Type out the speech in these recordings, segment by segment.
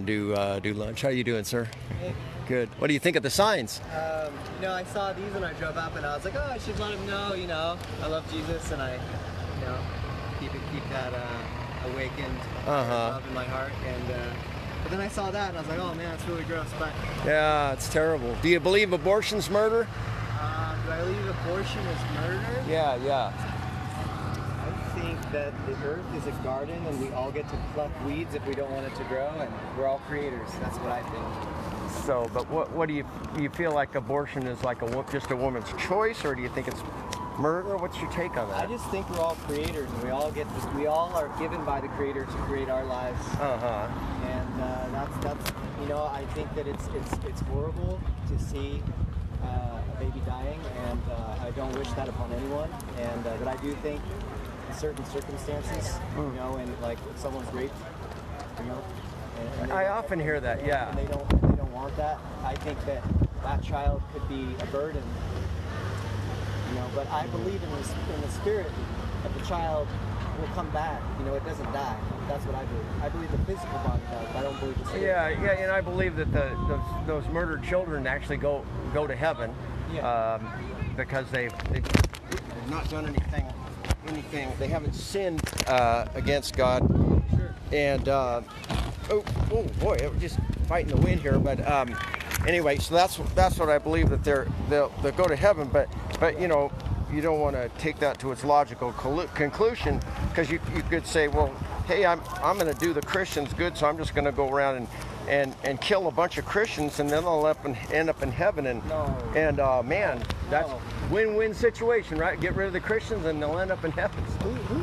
Do lunch. How you doing, sir? Hey. Good. What do you think of the signs? I saw these when I drove up, and I was like, oh, I should let him know, I love Jesus, and I, keep that awakened love in my heart. And but then I saw that, and I was like, oh man, that's really gross. But yeah, it's terrible. Do you believe abortion's murder? Do I believe abortion is murder? Yeah. I think that the earth is a garden, and we all get to pluck weeds if we don't want it to grow, and we're all creators. That's what I think. So, but what do you feel like abortion is like just a woman's choice, or do you think it's murder? What's your take on that? I just think we're all creators, and we all are given by the Creator to create our lives. And that's I think that it's horrible to see a baby dying, and I don't wish that upon anyone. And but I do think in certain circumstances, and like someone's raped, and I often hear that, yeah. And they don't want that. I think that child could be a burden. But I believe in the spirit of the child will come back. It doesn't die. That's what I believe. I believe the physical body dies. I don't believe the spirit. Yeah, and I believe that those murdered children actually go to heaven, because they've not done anything. They haven't sinned against God. Sure. And oh boy, we're just fighting the wind here. But anyway, so that's what I believe, that they'll go to heaven. But you don't want to take that to its logical conclusion, because you could say, well, hey, I'm going to do the Christians good, so I'm just going to go around and kill a bunch of Christians, and then they'll end up in heaven. And man, that's win-win situation, right? Get rid of the Christians, and they'll end up in heaven.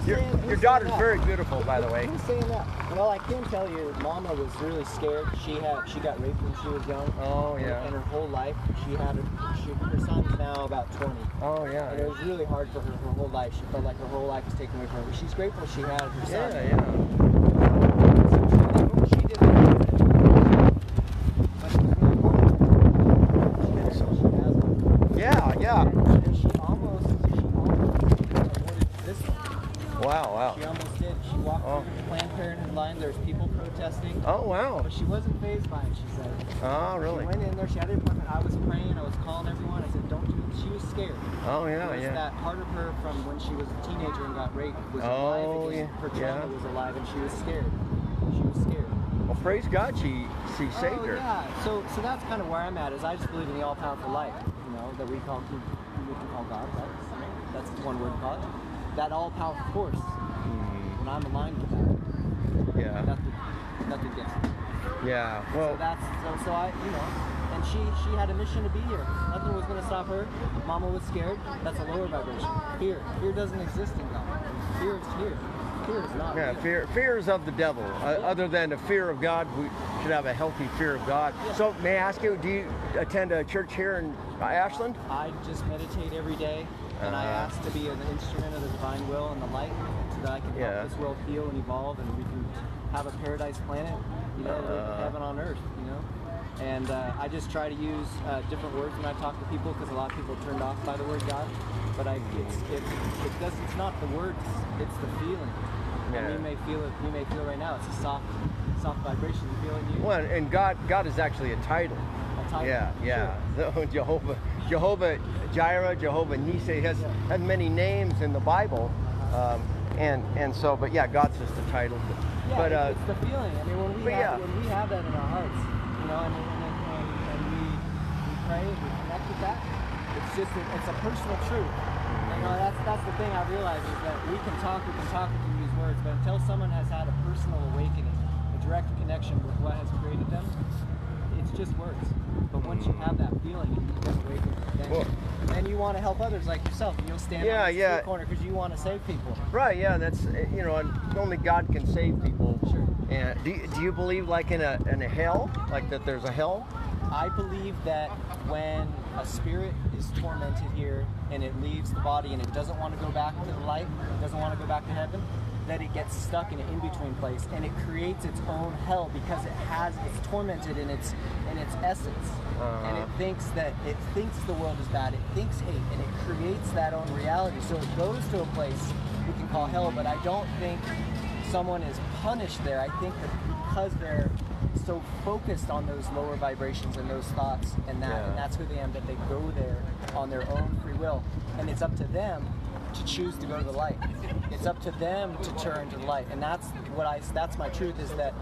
Your daughter's very beautiful, by the way. Who's saying that? Well, I can tell you, Mama was really scared. She got raped when she was young. Oh yeah. And her whole life, her son's now about 20. Oh yeah. And it was really hard for her whole life. She felt like her whole life was taken away from her. But she's grateful she had her son. She did it. Yeah. And she almost aborted this one. Wow. She almost did. She walked through the Planned Parenthood line. There's people protesting. Oh wow. But she wasn't fazed by it, she said. Oh really? She went in there. She had an appointment. I was praying. I was calling everyone. I said, don't do it. She was scared. Oh yeah. That part of her from when she was a teenager and got raped was alive again. Her trauma was alive, and she was scared. Well, praise God, she saved her. Yeah. So that's kind of where I'm at. Is I just believe in the all-powerful light, that we can call God. That's one word to call it. That all-powerful force. And I'm aligned with that. Yeah. Nothing gets me. Yeah. Well. So I, and she had a mission to be here. Nothing was going to stop her. Mama was scared. That's a lower vibration. Fear doesn't exist in God. Fear is here. Fear is not. Yeah, fear is of the devil. Other than the fear of God, we should have a healthy fear of God. Yeah. So may I ask you, do you attend a church here in Ashland? I just meditate every day, and I ask to be an instrument of the divine will and the light, so that I can help this world heal and evolve, and we can have a paradise planet, heaven on earth, And I just try to use different words when I talk to people, because a lot of people are turned off by the word God. But it's not the words, it's the feeling. And you may feel it right now. It's a soft vibration. You feel it? Well, and God is actually a title. A title. Yeah. Sure. Jehovah Jireh, Jehovah Nissi has many names in the Bible, and so, but yeah, God's just a title. Yeah, but it's the feeling. I mean, when we have that in our hearts, and we pray, we connect with that. It's a personal truth. That's the thing I realize, is that we can talk and use words, but until someone has had a personal awakening, a direct connection with what has created them, it's just words. But once you have that feeling and you get awakened, then you want to help others like yourself, and you'll stand on the street corner because you want to save people. Right, yeah, that's, and only God can save people. Sure. And do you believe like in a hell, like that there's a hell? I believe that when a spirit is tormented here and it leaves the body and it doesn't want to go back to the light, it doesn't want to go back to heaven, that it gets stuck in an in-between place, and it creates its own hell because it's tormented in its essence, and it thinks the world is bad, it thinks hate, and it creates that own reality. So it goes to a place we can call hell, but I don't think someone is punished there. I think that because they're so focused on those lower vibrations and those thoughts and that, and that's who they are, that they go there on their own free will, and it's up to them to choose to go to the light. It's up to them to turn to the light, and that's my truth, is that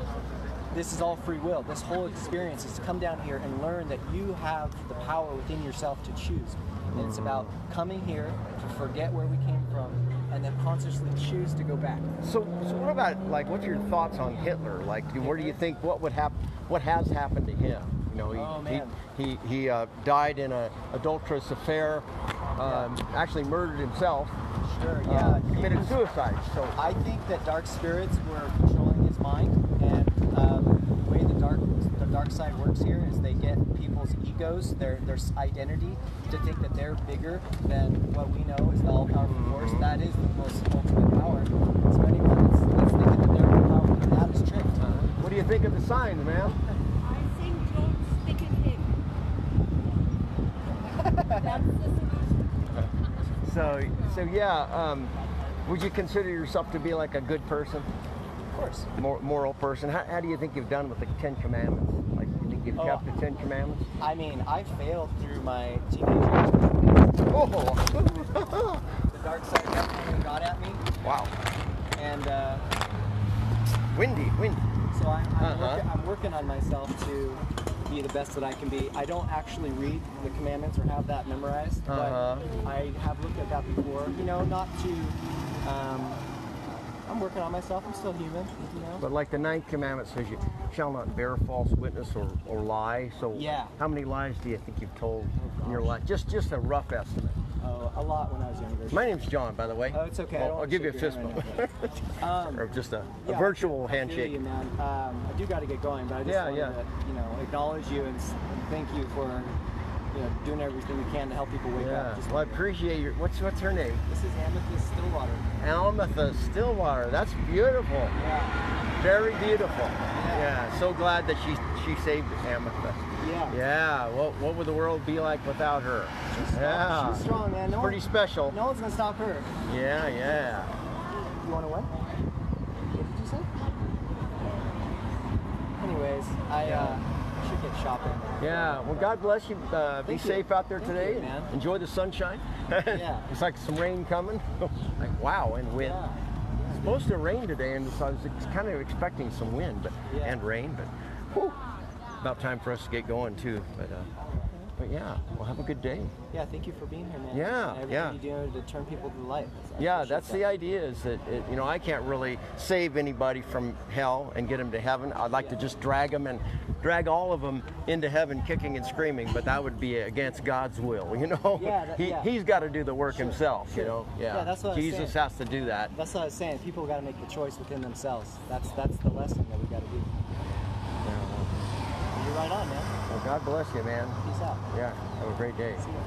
this is all free will. This whole experience is to come down here and learn that you have the power within yourself to choose. And it's about coming here to forget where we came from and then consciously choose to go back. So what about, like, what's your thoughts on Hitler? Like, where do you think, what has happened to him? You know, he died in an adulterous affair, actually murdered himself. Sure, yeah. Committed suicide. So I think that dark spirits were controlling his mind, and the way the dark side works here is they get people's egos, their identity, to think that they're bigger than what we know is the all-powerful force. That is the most ultimate power. So anyone that's thinking that they're more powerful than that is tricked. what do you think of the signs, man? I think don't stick in him. That's the solution. So yeah, would you consider yourself to be like a good person, Of course. moral person? How do you think you've done with the 10 Commandments? Like, you think you've kept the 10 Commandments? I mean, I failed through my teenage years. Oh, The dark side definitely got at me, wow, and windy. so I'm working on myself to be the best that I can be. I don't actually read the commandments or have that memorized, but I have looked at that before. You know, not to. I'm working on myself. I'm still human. You know. But like the 9th Commandment says, you shall not bear false witness or lie. So Yeah. how many lies do you think you've told in your life? Just a rough estimate. Oh, a lot when I was younger. My name's John, by the way. Oh, it's okay. I don't I'll wanna give you a shake fist your bump. hand right now. Or just a Yeah, virtual I feel handshake. you, man. I do got to get going, but I just wanted to, acknowledge you and thank you for, doing everything you can to help people wake Yeah. up. Just Well, I appreciate your. What's her name? This is Amethyst Stillwater. Amethyst Stillwater. That's beautiful. Yeah. Very beautiful. Yeah. Yeah. So glad that she saved Amethyst. Yeah. Yeah. What would the world be like without her? Yeah. She's strong, man. Pretty special. No one's gonna stop her. Yeah. Yeah. You want to what? What did you say? Anyways, I should get shopping. Yeah. Well, God bless you. Be Thank you. safe out there Thank today. you, man. Enjoy the sunshine. Yeah. It's like some rain coming. Like, wow, and wind. Yeah. It's supposed to rain today, and so I was kind of expecting some wind and rain, but whew, about time for us to get going too. But yeah, well, have a good day. Yeah, thank you for being here, man. Yeah, And yeah. everything you do to turn people to the light. I Yeah, appreciate that's that. the idea. Is that I can't really save anybody from hell and get them to heaven. I'd like to just drag all of them into heaven, kicking and screaming. But that would be against God's will, Yeah, He's got to do the work himself, Sure. Yeah, that's what I was Jesus saying. has to do that. That's what I was saying. People got to make the choice within themselves. That's the lesson that we got to do. Yeah, You're right on, man. well, God bless you, man. Peace out. Yeah, have a great day. See you.